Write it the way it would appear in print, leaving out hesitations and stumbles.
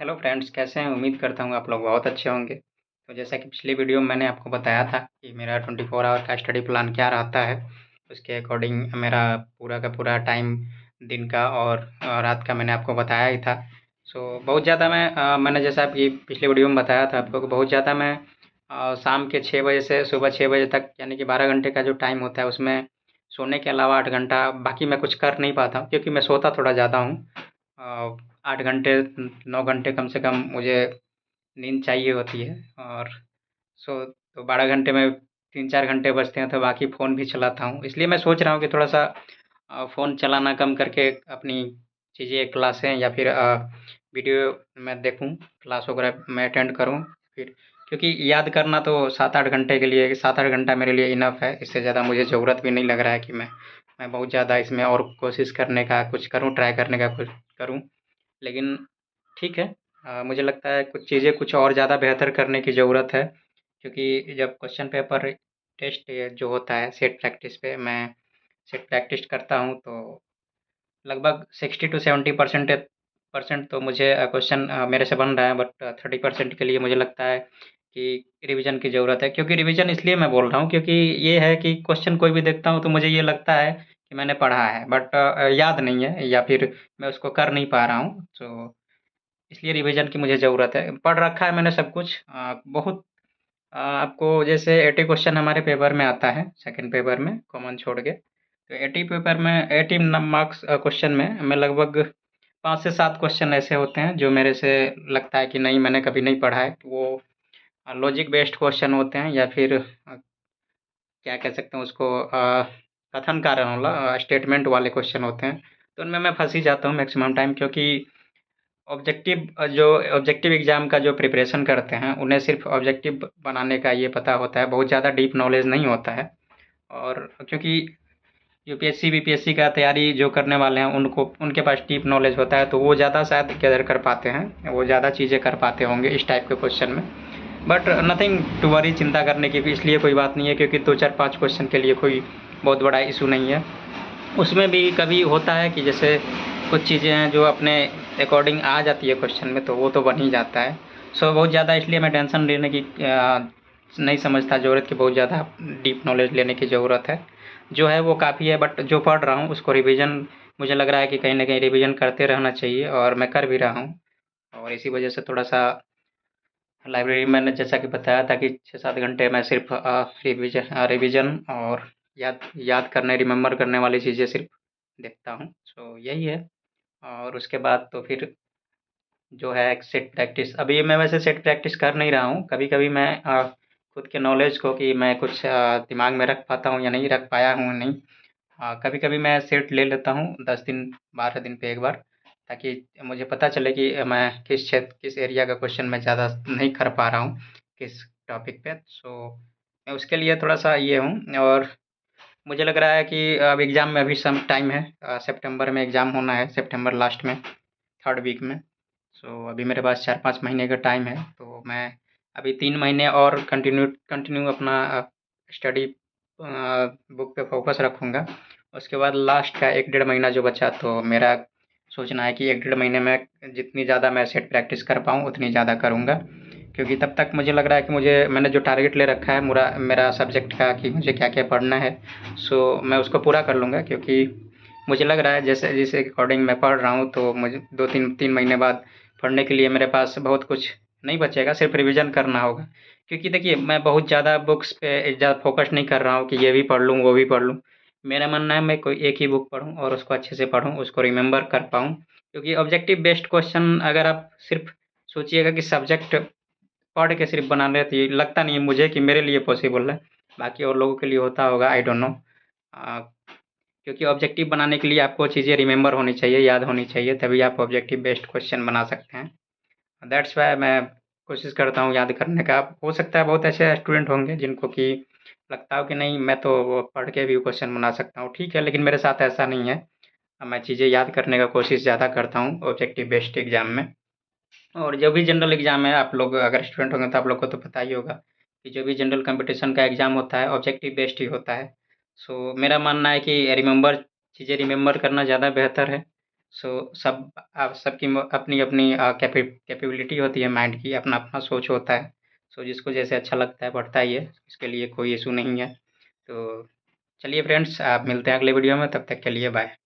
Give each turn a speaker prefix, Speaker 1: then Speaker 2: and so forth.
Speaker 1: Hello friends, कैसे हैं? उम्मीद करता हूँ आप लोग बहुत अच्छे होंगे। तो जैसा कि पिछली वीडियो में मैंने आपको बताया था कि मेरा 24 आवर का स्टडी प्लान क्या रहता है, उसके अकॉर्डिंग मेरा पूरा का पूरा टाइम दिन का और रात का मैंने आपको बताया ही था। बहुत ज़्यादा मैंने जैसा कि पिछली वीडियो में बताया था आपको कि बहुत ज़्यादा मैं शाम के 6 बजे से सुबह 6 बजे तक यानी कि 12 घंटे का जो टाइम होता है उसमें सोने के अलावा 8 घंटा बाकी मैं कुछ कर नहीं पाता हूँ, क्योंकि मैं सोता थोड़ा ज़्यादा हूँ। 8 घंटे 9 घंटे कम से कम मुझे नींद चाहिए होती है। और तो 12 घंटे में 3-4 घंटे बचते हैं तो बाकी फ़ोन भी चलाता हूँ। इसलिए मैं सोच रहा हूँ कि थोड़ा-सा फ़ोन चलाना कम करके अपनी चीज़ें क्लासें या फिर वीडियो मैं देखूँ, क्लास वगैरह मैं अटेंड करूँ फिर, क्योंकि याद करना तो 7-8 घंटे के लिए 7-8 घंटा मेरे लिए इनफ़ है। इससे ज़्यादा मुझे ज़रूरत भी नहीं लग रहा है कि मैं बहुत ज़्यादा इसमें और कोशिश करने का कुछ करूँ, ट्राई करने का कुछ करूँ। लेकिन ठीक है, मुझे लगता है कुछ चीज़ें कुछ और ज़्यादा बेहतर करने की ज़रूरत है, क्योंकि जब क्वेश्चन पेपर टेस्ट ये जो होता है सेट प्रैक्टिस पे मैं सेट प्रैक्टिस करता हूँ, तो लगभग 60 टू 70% परसेंट तो मुझे क्वेश्चन मेरे से बन रहा है, बट 30% के लिए मुझे लगता है कि रिवीजन की ज़रूरत है। क्योंकि रिवीजन इसलिए मैं बोल रहा हूँ क्योंकि ये है कि क्वेश्चन कोई भी देखता हूँ तो मुझे ये लगता है कि मैंने पढ़ा है, बट याद नहीं है या फिर मैं उसको कर नहीं पा रहा हूँ। तो इसलिए रिवीजन की मुझे ज़रूरत है। पढ़ रखा है मैंने सब कुछ, बहुत आपको जैसे 80 क्वेश्चन हमारे पेपर में आता है, सेकंड पेपर में कॉमन छोड़ के। तो 80 पेपर में 80 मार्क्स क्वेश्चन में मैं लगभग 5 से 7 क्वेश्चन ऐसे होते हैं जो मेरे से लगता है कि नहीं, मैंने कभी नहीं पढ़ा है। वो लॉजिक बेस्ड क्वेश्चन होते हैं या फिर क्या कह सकते हैं उसको, कथन कारण वाला स्टेटमेंट वाले क्वेश्चन होते हैं। तो उनमें मैं फँस ही जाता हूँ मैक्सिमम टाइम, क्योंकि जो ऑब्जेक्टिव एग्ज़ाम का जो प्रिपरेशन करते हैं, उन्हें सिर्फ़ ऑब्जेक्टिव बनाने का ये पता होता है, बहुत ज़्यादा डीप नॉलेज नहीं होता है। और क्योंकि यूपीएससी, बीपीएससी का तैयारी जो करने वाले हैं, उनको उनके पास डीप नॉलेज होता है, तो वो ज़्यादा शायद गैदर कर पाते हैं, वो ज़्यादा चीज़ें कर पाते होंगे इस टाइप के क्वेश्चन में। बट नथिंग टू वरी, चिंता करने की भी इसलिए कोई बात नहीं है, क्योंकि 2-4-5 क्वेश्चन के लिए कोई बहुत बड़ा इशू नहीं है। उसमें भी कभी होता है कि जैसे कुछ चीज़ें हैं जो अपने अकॉर्डिंग आ जाती है क्वेश्चन में, तो वो तो बन ही जाता है। बहुत ज़्यादा इसलिए मैं टेंशन लेने की नहीं समझता ज़रूरत कि बहुत ज़्यादा डीप नॉलेज लेने की ज़रूरत है। जो है वो काफ़ी है, बट जो पढ़ रहा हूँ उसको रिवीजन मुझे लग रहा है कि कहीं न कहीं रिवीजन करते रहना चाहिए, और मैं कर भी रहा हूँ। और इसी वजह से थोड़ा-सा लाइब्रेरी मैंने जैसा कि बताया था कि 6-7 घंटे मैं सिर्फ़ रिवीजन और याद याद करने, रिमेंबर करने वाली चीज़ें सिर्फ़ देखता हूँ। यही है। और उसके बाद तो फिर जो है सेट प्रैक्टिस, अभी मैं वैसे सेट प्रैक्टिस कर नहीं रहा हूँ। कभी-कभी मैं खुद के नॉलेज को कि मैं कुछ दिमाग में रख पाता हूँ या नहीं रख पाया हूँ नहीं। कभी-कभी मैं सेट ले लेता हूँ 10 दिन, 12 दिन पे एक बार, ताकि मुझे पता चले कि मैं किस एरिया का क्वेश्चन मैं ज़्यादा नहीं कर पा रहा हूँ, किस टॉपिक पे। मैं उसके लिए थोड़ा-सा ये हूँ। और मुझे लग रहा है कि अब एग्ज़ाम में अभी सम टाइम है, सितंबर में एग्ज़ाम होना है, सितंबर लास्ट में, 3rd वीक में। अभी मेरे पास 4-5 महीने का टाइम है, तो मैं अभी 3 महीने और कंटिन्यू अपना स्टडी बुक पे फ़ोकस रखूँगा। उसके बाद लास्ट का 1 डेढ़ महीना जो बचा, तो मेरा सोचना है कि 1 डेढ़ महीने में जितनी ज़्यादा मैं सेट प्रैक्टिस कर पाऊँ उतनी ज़्यादा करूँगा। क्योंकि तब तक मुझे लग रहा है कि मैंने जो टारगेट ले रखा है मुरा मेरा सब्जेक्ट का कि मुझे क्या-क्या पढ़ना है, मैं उसको पूरा कर लूँगा। क्योंकि मुझे लग रहा है जैसे जिस अकॉर्डिंग मैं पढ़ रहा हूँ, तो मुझे 2-3 महीने बाद पढ़ने के लिए मेरे पास बहुत कुछ नहीं बचेगा, सिर्फ़ रिवीजन करना होगा। क्योंकि देखिए, मैं बहुत ज़्यादा बुक्स पे ज़्यादा फ़ोकस नहीं कर रहा हूँ कि ये भी पढ़ लूँ, वो भी पढ़ लूँ। मेरा मानना है मैं कोई एक ही बुक पढूँ और उसको अच्छे से पढूँ, उसको रिमेंबर कर पाऊँ। क्योंकि ऑब्जेक्टिव बेस्ड क्वेश्चन अगर आप सिर्फ़ सोचिएगा कि सब्जेक्ट पढ़ के सिर्फ़ बना लें, तो ये लगता नहीं है मुझे कि मेरे लिए पॉसिबल है। बाकी और लोगों के लिए होता होगा, आई डोंट नो। अ, क्योंकि ऑब्जेक्टिव बनाने के लिए आपको चीज़ें रिमेंबर होनी चाहिए, याद होनी चाहिए, तभी आप ऑब्जेक्टिव बेस्ड क्वेश्चन बना सकते हैं। दैट्स व्हाई मैं कोशिश करता हूँ याद करने का। हो सकता है बहुत ऐसे स्टूडेंट होंगे जिनको कि लगता हो कि नहीं, मैं तो वो पढ़ के भी क्वेश्चन बना सकता हूँ, ठीक है, लेकिन मेरे साथ ऐसा नहीं है। मैं चीज़ें याद करने का कोशिश ज़्यादा करता हूँ ऑब्जेक्टिव बेस्ड एग्ज़ाम में। और जो भी जनरल एग्ज़ाम है, आप लोग अगर स्टूडेंट होंगे तो आप लोग को तो पता ही होगा कि जो भी जनरल कॉम्पिटिशन का एग्ज़ाम होता है, ऑब्जेक्टिव बेस्ड ही होता है। मेरा मानना है कि चीज़ें रिमेंबर करना ज़्यादा बेहतर है। सो सब सबकी अपनी अपनी कैपेबिलिटी होती है माइंड की, अपना अपना सोच होता है। सो जिसको जैसे अच्छा लगता है पढ़ता ही है, इसके लिए कोई इशू नहीं है। तो चलिए फ्रेंड्स, आप मिलते हैं अगले वीडियो में, तब तक के लिए बाय।